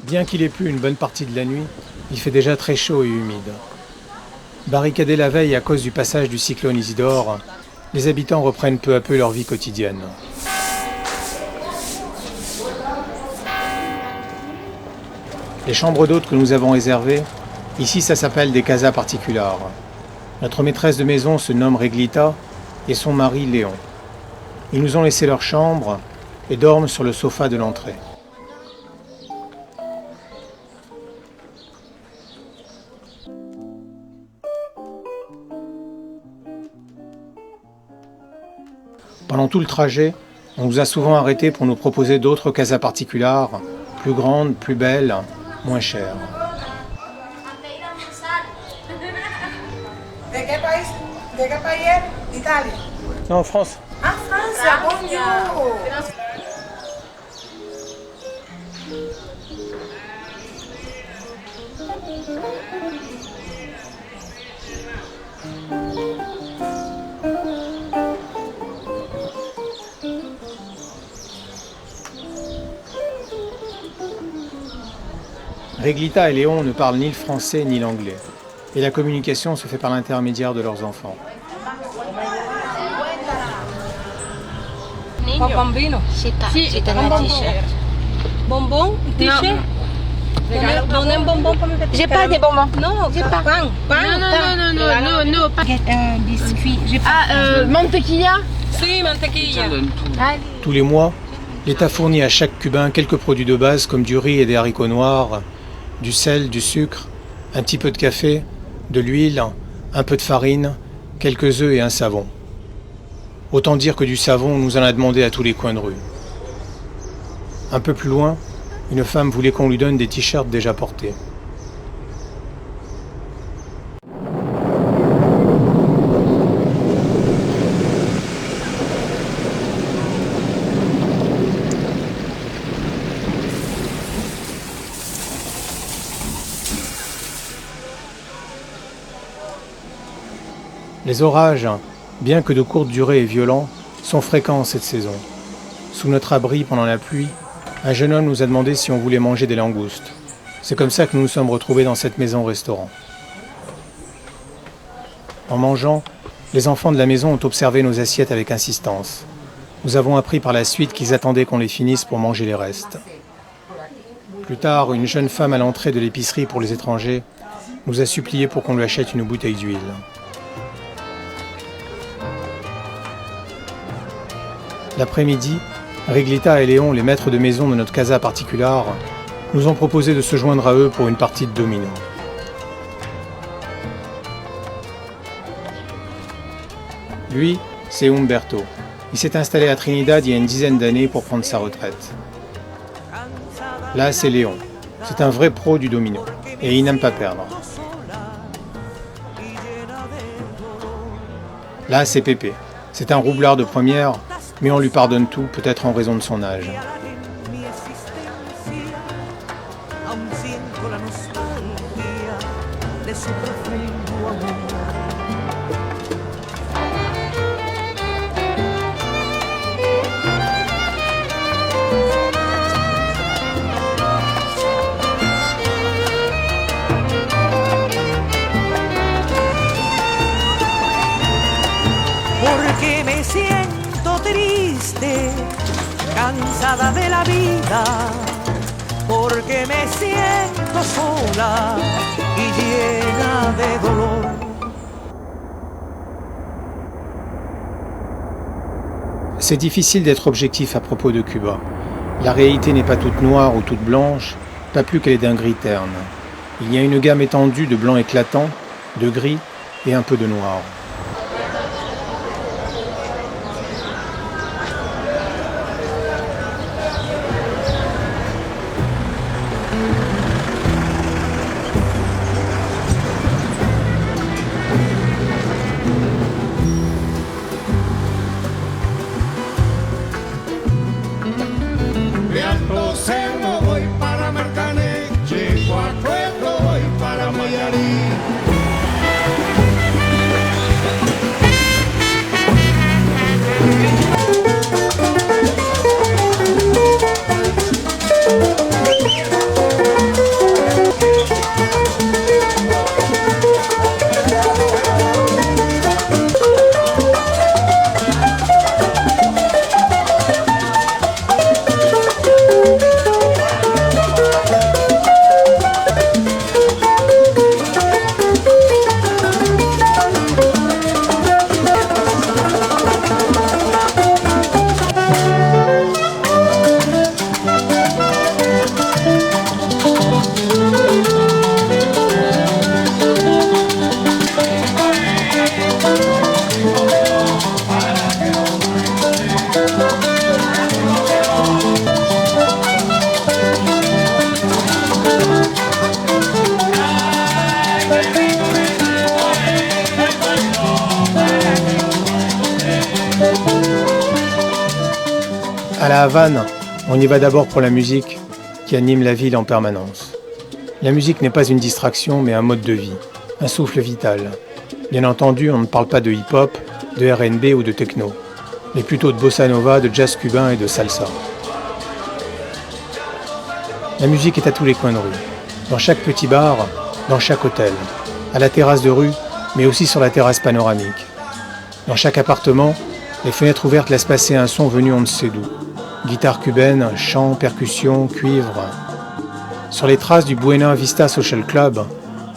Bien qu'il ait plu une bonne partie de la nuit, il fait déjà très chaud et humide. Barricadés la veille à cause du passage du cyclone Isidore, les habitants reprennent peu à peu leur vie quotidienne. Les chambres d'hôtes que nous avons réservées, ici ça s'appelle des casas particulars. Notre maîtresse de maison se nomme Reglita et son mari Léon. Ils nous ont laissé leur chambre et dorment sur le sofa de l'entrée. Pendant tout le trajet, on nous a souvent arrêtés pour nous proposer d'autres casas particulars, plus grandes, plus belles, moins chères. ¿De qué país? ¿De qué país es? Italia. Non, France. Ah, Francia, bonjour. Reglita et Léon ne parlent ni le français ni l'anglais, et la communication se fait par l'intermédiaire de leurs enfants. Bambino? Sì, nella t-shirt. Bonbon? T-shirt? Non è un bonbon come J'ai pas des bonbons. No, J'ai pas. pan. No, pas. Get un biscuit. J'ai pas. Mantequilla? Si, mantequilla. Allez. Tous les mois, l'État fournit à chaque Cubain quelques produits de base comme du riz et des haricots noirs, du sel, du sucre, un petit peu de café, de l'huile, un peu de farine, quelques œufs et un savon. Autant dire que du savon, on nous en a demandé à tous les coins de rue. Un peu plus loin, une femme voulait qu'on lui donne des t-shirts déjà portés. Les orages, bien que de courte durée et violents, sont fréquents cette saison. Sous notre abri pendant la pluie, un jeune homme nous a demandé si on voulait manger des langoustes. C'est comme ça que nous nous sommes retrouvés dans cette maison-restaurant. En mangeant, les enfants de la maison ont observé nos assiettes avec insistance. Nous avons appris par la suite qu'ils attendaient qu'on les finisse pour manger les restes. Plus tard, une jeune femme à l'entrée de l'épicerie pour les étrangers nous a supplié pour qu'on lui achète une bouteille d'huile. L'après-midi, Reglita et Léon, les maîtres de maison de notre casa particular, nous ont proposé de se joindre à eux pour une partie de domino. Lui, c'est Humberto. Il s'est installé à Trinidad il y a une dizaine d'années pour prendre sa retraite. Là, c'est Léon. C'est un vrai pro du domino et il n'aime pas perdre. Là, c'est Pépé. C'est un roublard de première, mais on lui pardonne tout, peut-être en raison de son âge. Porque me siento triste, cansada de la vida, porque me siento sola y llena de dolor. C'est difficile d'être objectif à propos de Cuba. La réalité n'est pas toute noire ou toute blanche, pas plus qu'elle est d'un gris terne. Il y a une gamme étendue de blanc éclatant, de gris et un peu de noir. Cerro voy para Marcané, llego a Pueblo voy para Mayarí. À La Havane, on y va d'abord pour la musique qui anime la ville en permanence. La musique n'est pas une distraction, mais un mode de vie, un souffle vital. Bien entendu, on ne parle pas de hip-hop, de R&B ou de techno, mais plutôt de bossa nova, de jazz cubain et de salsa. La musique est à tous les coins de rue, dans chaque petit bar, dans chaque hôtel, à la terrasse de rue, mais aussi sur la terrasse panoramique. Dans chaque appartement, les fenêtres ouvertes laissent passer un son venu on ne sait d'où. Guitare cubaine, chant, percussion, cuivre. Sur les traces du Buena Vista Social Club,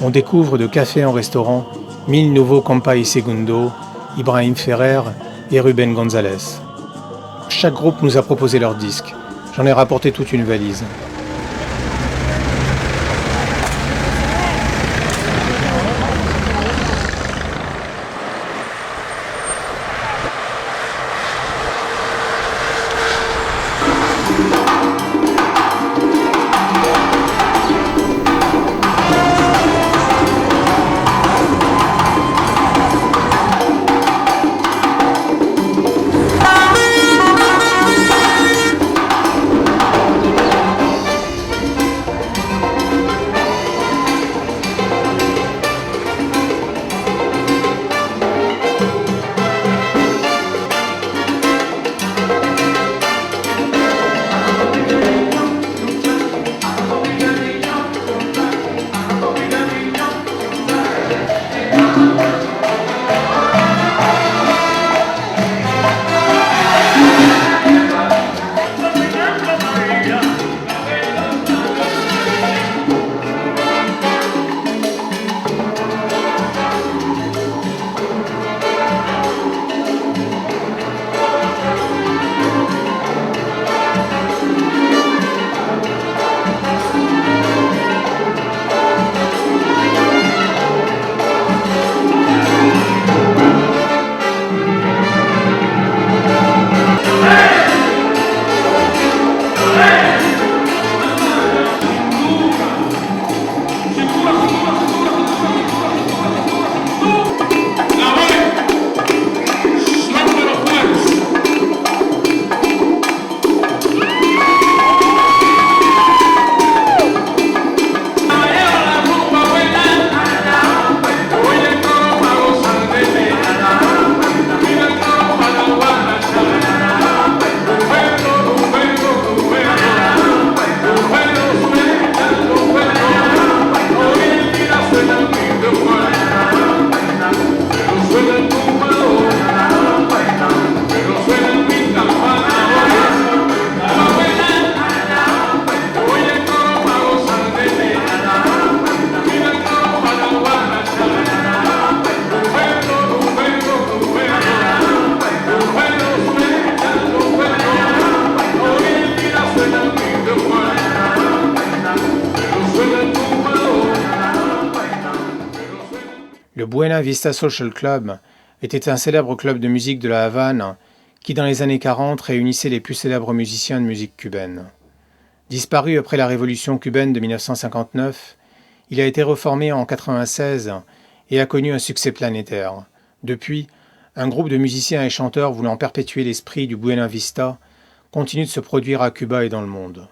on découvre de café en restaurant Mil Nouveau Compa y Segundo, Ibrahim Ferrer et Ruben González. Chaque groupe nous a proposé leur disque. J'en ai rapporté toute une valise. Le Buena Vista Social Club était un célèbre club de musique de la Havane qui, dans les années 40, réunissait les plus célèbres musiciens de musique cubaine. Disparu après la révolution cubaine de 1959, il a été reformé en 1996 et a connu un succès planétaire. Depuis, un groupe de musiciens et chanteurs voulant perpétuer l'esprit du Buena Vista continue de se produire à Cuba et dans le monde.